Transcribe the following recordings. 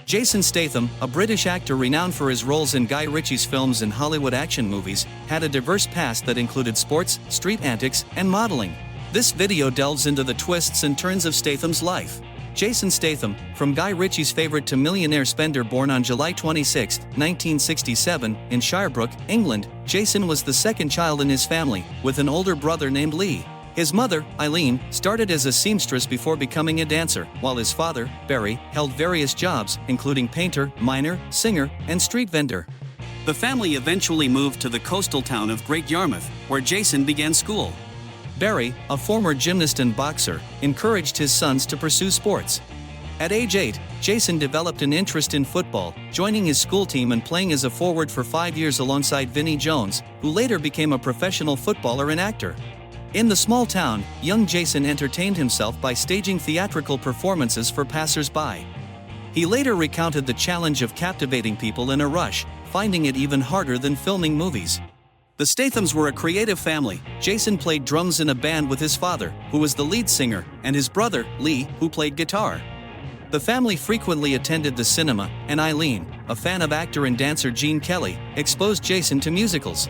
Jason Statham, a British actor renowned for his roles in Guy Ritchie's films and Hollywood action movies, had a diverse past that included sports, street antics, and modeling. This video delves into the twists and turns of Statham's life. Jason Statham, from Guy Ritchie's favorite to millionaire spender born on July 26, 1967, in Shirebrook, England, Jason was the second child in his family, with an older brother named Lee. His mother, Eileen, started as a seamstress before becoming a dancer, while his father, Barry, held various jobs, including painter, miner, singer, and street vendor. The family eventually moved to the coastal town of Great Yarmouth, where Jason began school. Barry, a former gymnast and boxer, encouraged his sons to pursue sports. At age 8, Jason developed an interest in football, joining his school team and playing as a forward for 5 years alongside Vinnie Jones, who later became a professional footballer and actor. In the small town, young Jason entertained himself by staging theatrical performances for passers-by. He later recounted the challenge of captivating people in a rush, finding it even harder than filming movies. The Stathams were a creative family. Jason played drums in a band with his father, who was the lead singer, and his brother, Lee, who played guitar. The family frequently attended the cinema, and Eileen, a fan of actor and dancer Gene Kelly, exposed Jason to musicals.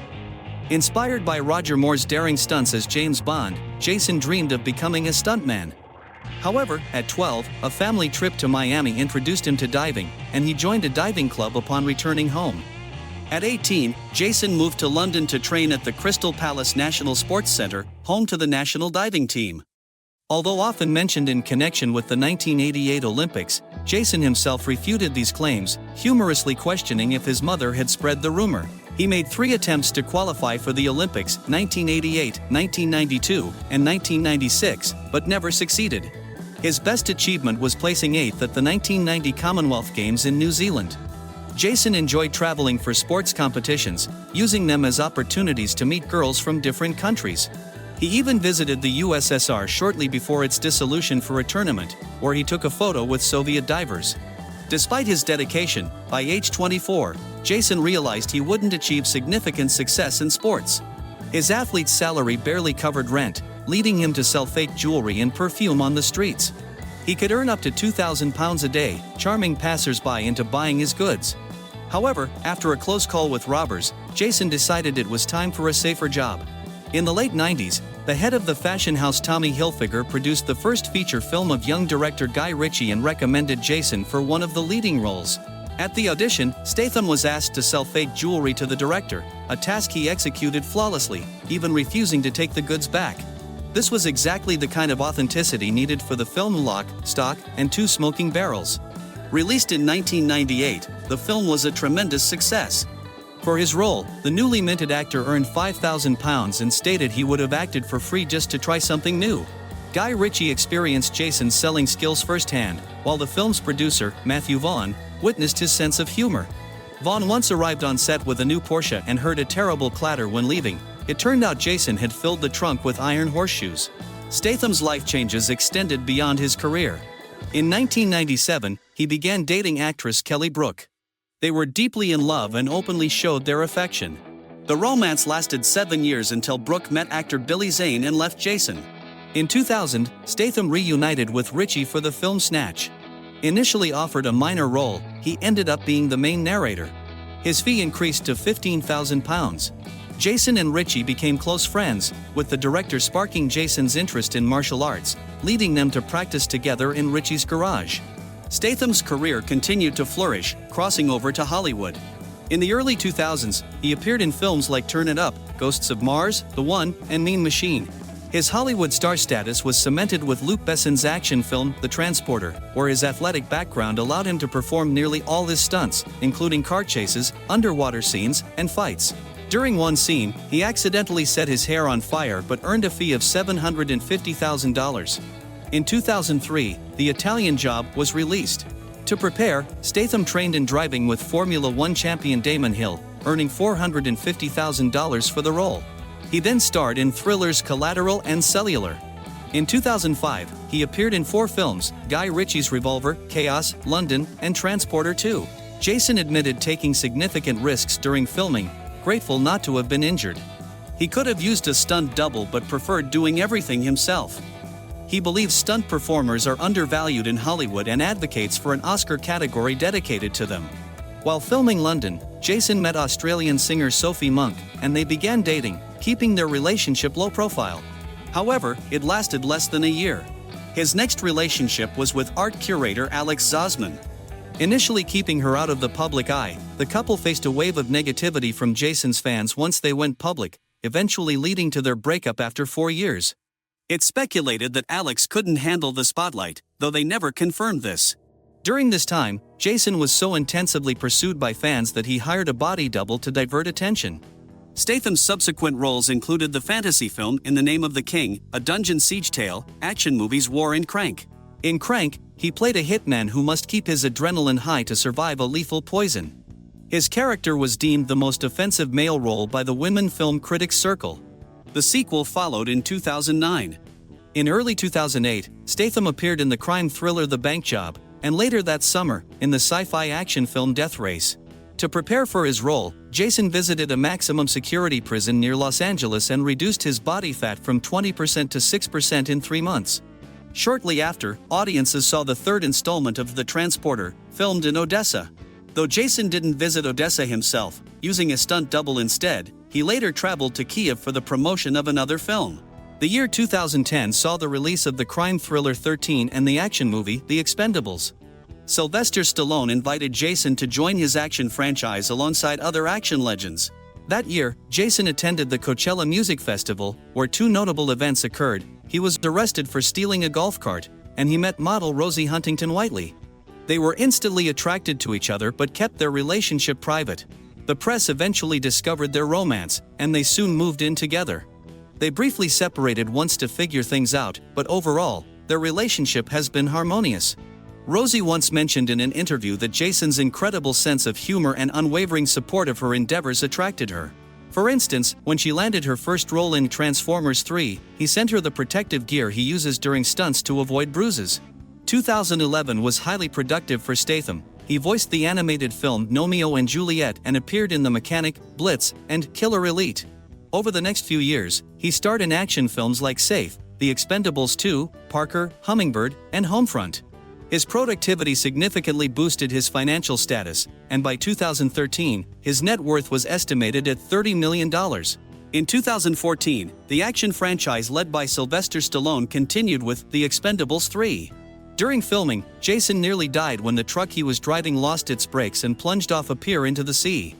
Inspired by Roger Moore's daring stunts as James Bond, Jason dreamed of becoming a stuntman. However, at 12, a family trip to Miami introduced him to diving, and he joined a diving club upon returning home. At 18, Jason moved to London to train at the Crystal Palace National Sports Centre, home to the national diving team. Although often mentioned in connection with the 1988 Olympics, Jason himself refuted these claims, humorously questioning if his mother had spread the rumor. He made 3 attempts to qualify for the Olympics, 1988, 1992, and 1996, but never succeeded. His best achievement was placing 8th at the 1990 Commonwealth Games in New Zealand. Jason enjoyed traveling for sports competitions, using them as opportunities to meet girls from different countries. He even visited the USSR shortly before its dissolution for a tournament, where he took a photo with Soviet divers. Despite his dedication, by age 24, Jason realized he wouldn't achieve significant success in sports. His athlete's salary barely covered rent, leading him to sell fake jewelry and perfume on the streets. He could earn up to £2,000 a day, charming passers-by into buying his goods. However, after a close call with robbers, Jason decided it was time for a safer job. In the late 90s, the head of the fashion house Tommy Hilfiger produced the first feature film of young director Guy Ritchie and recommended Jason for one of the leading roles. At the audition, Statham was asked to sell fake jewelry to the director, a task he executed flawlessly, even refusing to take the goods back. This was exactly the kind of authenticity needed for the film Lock, Stock, and Two Smoking Barrels. Released in 1998, the film was a tremendous success. For his role, the newly minted actor earned £5,000 and stated he would have acted for free just to try something new. Guy Ritchie experienced Jason's selling skills firsthand, while the film's producer, Matthew Vaughn, witnessed his sense of humor. Vaughn once arrived on set with a new Porsche and heard a terrible clatter when leaving. It turned out Jason had filled the trunk with iron horseshoes. Statham's life changes extended beyond his career. In 1997, he began dating actress Kelly Brook. They were deeply in love and openly showed their affection. The romance lasted 7 years until Brook met actor Billy Zane and left Jason. In 2000, Statham reunited with Ritchie for the film Snatch. Initially offered a minor role, he ended up being the main narrator. His fee increased to £15,000. Jason and Ritchie became close friends, with the director sparking Jason's interest in martial arts, leading them to practice together in Ritchie's garage. Statham's career continued to flourish, crossing over to Hollywood. In the early 2000s, he appeared in films like Turn It Up, Ghosts of Mars, The One, and Mean Machine. His Hollywood star status was cemented with Luc Besson's action film, The Transporter, where his athletic background allowed him to perform nearly all his stunts, including car chases, underwater scenes, and fights. During one scene, he accidentally set his hair on fire but earned a fee of $750,000. In 2003, The Italian Job was released. To prepare, Statham trained in driving with Formula One champion Damon Hill, earning $450,000 for the role. He then starred in thrillers Collateral and Cellular. In 2005, he appeared in 4 films: Guy Ritchie's Revolver, Chaos, London, and Transporter 2. Jason admitted taking significant risks during filming, grateful not to have been injured. He could have used a stunt double but preferred doing everything himself. He believes stunt performers are undervalued in Hollywood and advocates for an Oscar category dedicated to them. While filming London, Jason met Australian singer Sophie Monk, and they began dating, keeping their relationship low profile. However, it lasted less than a year. His next relationship was with art curator Alex Zosman. Initially keeping her out of the public eye, the couple faced a wave of negativity from Jason's fans once they went public, eventually leading to their breakup after 4 years. It's speculated that Alex couldn't handle the spotlight, though they never confirmed this. During this time, Jason was so intensively pursued by fans that he hired a body double to divert attention. Statham's subsequent roles included the fantasy film In the Name of the King, a dungeon siege tale, action movies War and Crank. In Crank, he played a hitman who must keep his adrenaline high to survive a lethal poison. His character was deemed the most offensive male role by the Women Film Critics Circle. The sequel followed in 2009. In early 2008, Statham appeared in the crime thriller The Bank Job, and later that summer, in the sci-fi action film Death Race. To prepare for his role, Jason visited a maximum security prison near Los Angeles and reduced his body fat from 20% to 6% in 3 months. Shortly after, audiences saw the third installment of The Transporter, filmed in Odessa. Though Jason didn't visit Odessa himself, using a stunt double instead, he later traveled to Kiev for the promotion of another film. The year 2010 saw the release of the crime thriller 13 and the action movie The Expendables. Sylvester Stallone invited Jason to join his action franchise alongside other action legends. That year, Jason attended the Coachella Music Festival, where 2 notable events occurred. He was arrested for stealing a golf cart, and he met model Rosie Huntington-Whiteley. They were instantly attracted to each other but kept their relationship private. The press eventually discovered their romance, and they soon moved in together. They briefly separated once to figure things out, but overall, their relationship has been harmonious. Rosie once mentioned in an interview that Jason's incredible sense of humor and unwavering support of her endeavors attracted her. For instance, when she landed her first role in Transformers 3, he sent her the protective gear he uses during stunts to avoid bruises. 2011 was highly productive for Statham. He voiced the animated film Romeo and Juliet and appeared in The Mechanic, Blitz, and Killer Elite. Over the next few years, he starred in action films like Safe, The Expendables 2, Parker, Hummingbird, and Homefront. His productivity significantly boosted his financial status, and by 2013, his net worth was estimated at $30 million. In 2014, the action franchise led by Sylvester Stallone continued with The Expendables 3. During filming, Jason nearly died when the truck he was driving lost its brakes and plunged off a pier into the sea.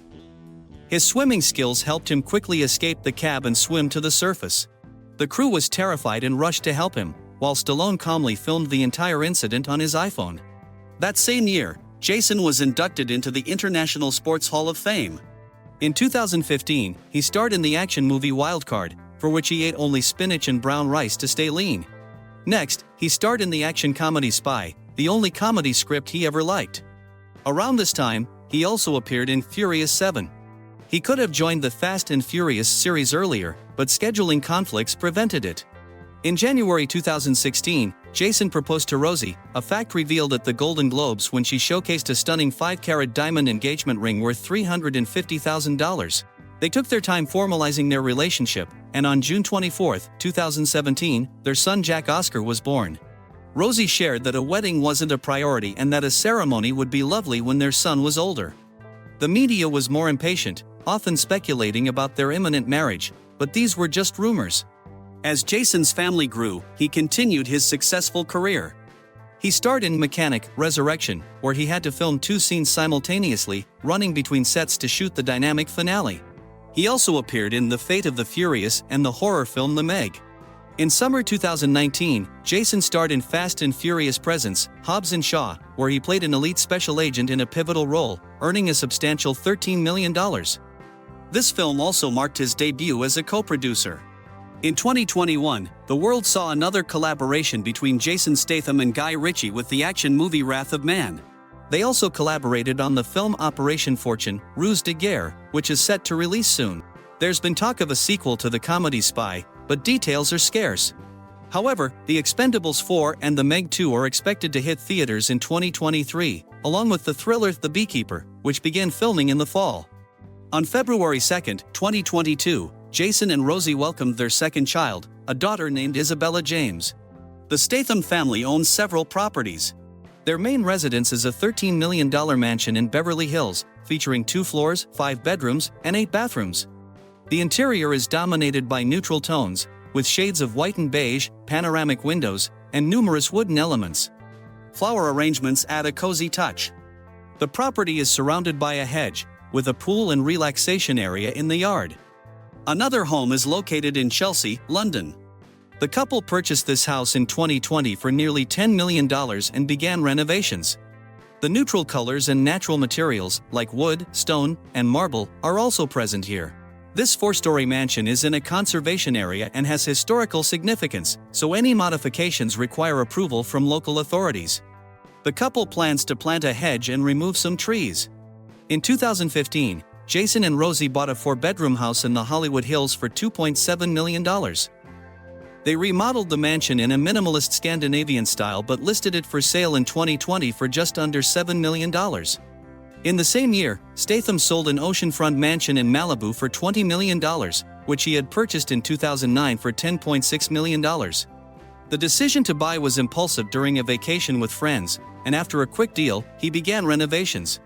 His swimming skills helped him quickly escape the cab and swim to the surface. The crew was terrified and rushed to help him, while Stallone calmly filmed the entire incident on his iPhone. That same year, Jason was inducted into the International Sports Hall of Fame. In 2015, he starred in the action movie Wildcard, for which he ate only spinach and brown rice to stay lean. Next, he starred in the action comedy Spy, the only comedy script he ever liked. Around this time, he also appeared in Furious 7. He could have joined the Fast and Furious series earlier, but scheduling conflicts prevented it. In January 2016, Jason proposed to Rosie, a fact revealed at the Golden Globes when she showcased a stunning 5-carat diamond engagement ring worth $350,000. They took their time formalizing their relationship, and on June 24, 2017, their son Jack Oscar was born. Rosie shared that a wedding wasn't a priority and that a ceremony would be lovely when their son was older. The media was more impatient, often speculating about their imminent marriage, but these were just rumors. As Jason's family grew, he continued his successful career. He starred in Mechanic, Resurrection, where he had to film 2 scenes simultaneously, running between sets to shoot the dynamic finale. He also appeared in The Fate of the Furious and the horror film The Meg. In summer 2019, Jason starred in Fast and Furious Presents, Hobbs and Shaw, where he played an elite special agent in a pivotal role, earning a substantial $13 million. This film also marked his debut as a co-producer. In 2021, the world saw another collaboration between Jason Statham and Guy Ritchie with the action movie Wrath of Man. They also collaborated on the film Operation Fortune, Ruse de Guerre, which is set to release soon. There's been talk of a sequel to the comedy Spy, but details are scarce. However, The Expendables 4 and The Meg 2 are expected to hit theaters in 2023, along with the thriller The Beekeeper, which began filming in the fall. On February 2, 2022, Jason and Rosie welcomed their second child, a daughter named Isabella James. The Statham family owns several properties. Their main residence is a $13 million mansion in Beverly Hills, featuring 2 floors, 5 bedrooms, and 8 bathrooms. The interior is dominated by neutral tones, with shades of white and beige, panoramic windows, and numerous wooden elements. Flower arrangements add a cozy touch. The property is surrounded by a hedge, with a pool and relaxation area in the yard. Another home is located in Chelsea, London. The couple purchased this house in 2020 for nearly $10 million and began renovations. The neutral colors and natural materials, like wood, stone, and marble, are also present here. This 4-story mansion is in a conservation area and has historical significance, so any modifications require approval from local authorities. The couple plans to plant a hedge and remove some trees. In 2015, Jason and Rosie bought a 4-bedroom house in the Hollywood Hills for $2.7 million. They remodeled the mansion in a minimalist Scandinavian style but listed it for sale in 2020 for just under $7 million. In the same year, Statham sold an oceanfront mansion in Malibu for $20 million, which he had purchased in 2009 for $10.6 million. The decision to buy was impulsive during a vacation with friends, and after a quick deal, he began renovations.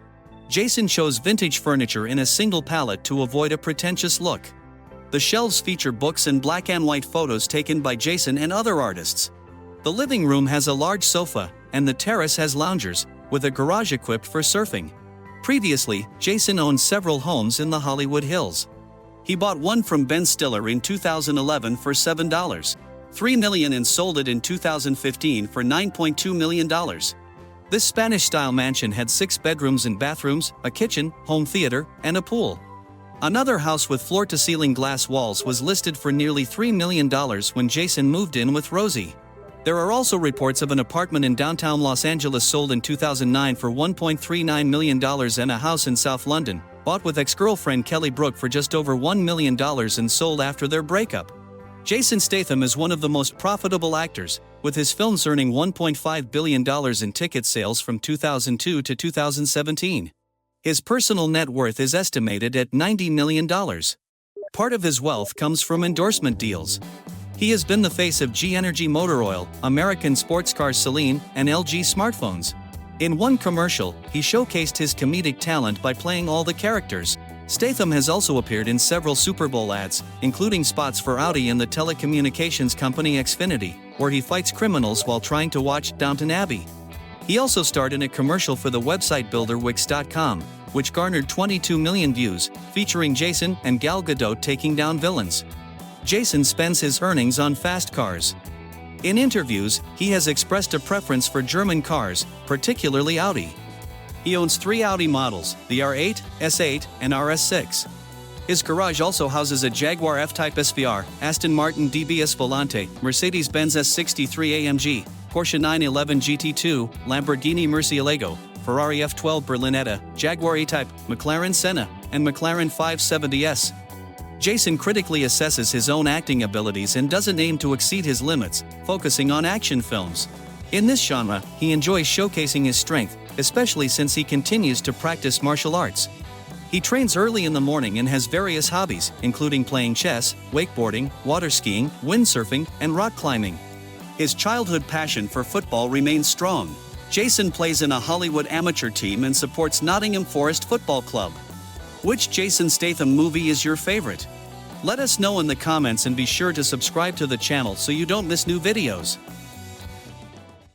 Jason chose vintage furniture in a single palette to avoid a pretentious look. The shelves feature books and black and white photos taken by Jason and other artists. The living room has a large sofa, and the terrace has loungers, with a garage equipped for surfing. Previously, Jason owned several homes in the Hollywood Hills. He bought one from Ben Stiller in 2011 for $7.3 million and sold it in 2015 for $9.2 million. This Spanish-style mansion had 6 bedrooms and bathrooms, a kitchen, home theater, and a pool. Another house with floor-to-ceiling glass walls was listed for nearly $3 million when Jason moved in with Rosie. There are also reports of an apartment in downtown Los Angeles sold in 2009 for $1.39 million and a house in South London, bought with ex-girlfriend Kelly Brook for just over $1 million and sold after their breakup. Jason Statham is one of the most profitable actors, with his films earning $1.5 billion in ticket sales from 2002 to 2017. His personal net worth is estimated at $90 million. Part of his wealth comes from endorsement deals. He has been the face of G Energy Motor Oil, American sports car Celine, and LG smartphones. In one commercial, he showcased his comedic talent by playing all the characters. Statham has also appeared in several Super Bowl ads, including spots for Audi and the telecommunications company Xfinity, where he fights criminals while trying to watch Downton Abbey. He also starred in a commercial for the website builder Wix.com, which garnered 22 million views, featuring Jason and Gal Gadot taking down villains. Jason spends his earnings on fast cars. In interviews, he has expressed a preference for German cars, particularly Audi. He owns 3 Audi models, the R8, S8, and RS6. His garage also houses a Jaguar F-Type SVR, Aston Martin DBS Volante, Mercedes-Benz S63 AMG, Porsche 911 GT2, Lamborghini Murcielago, Ferrari F12 Berlinetta, Jaguar E-Type, McLaren Senna, and McLaren 570S. Jason critically assesses his own acting abilities and doesn't aim to exceed his limits, focusing on action films. In this genre, he enjoys showcasing his strength, especially since he continues to practice martial arts. He trains early in the morning and has various hobbies, including playing chess, wakeboarding, water skiing, windsurfing, and rock climbing. His childhood passion for football remains strong. Jason plays in a Hollywood amateur team and supports Nottingham Forest Football Club. Which Jason Statham movie is your favorite? Let us know in the comments and be sure to subscribe to the channel so you don't miss new videos.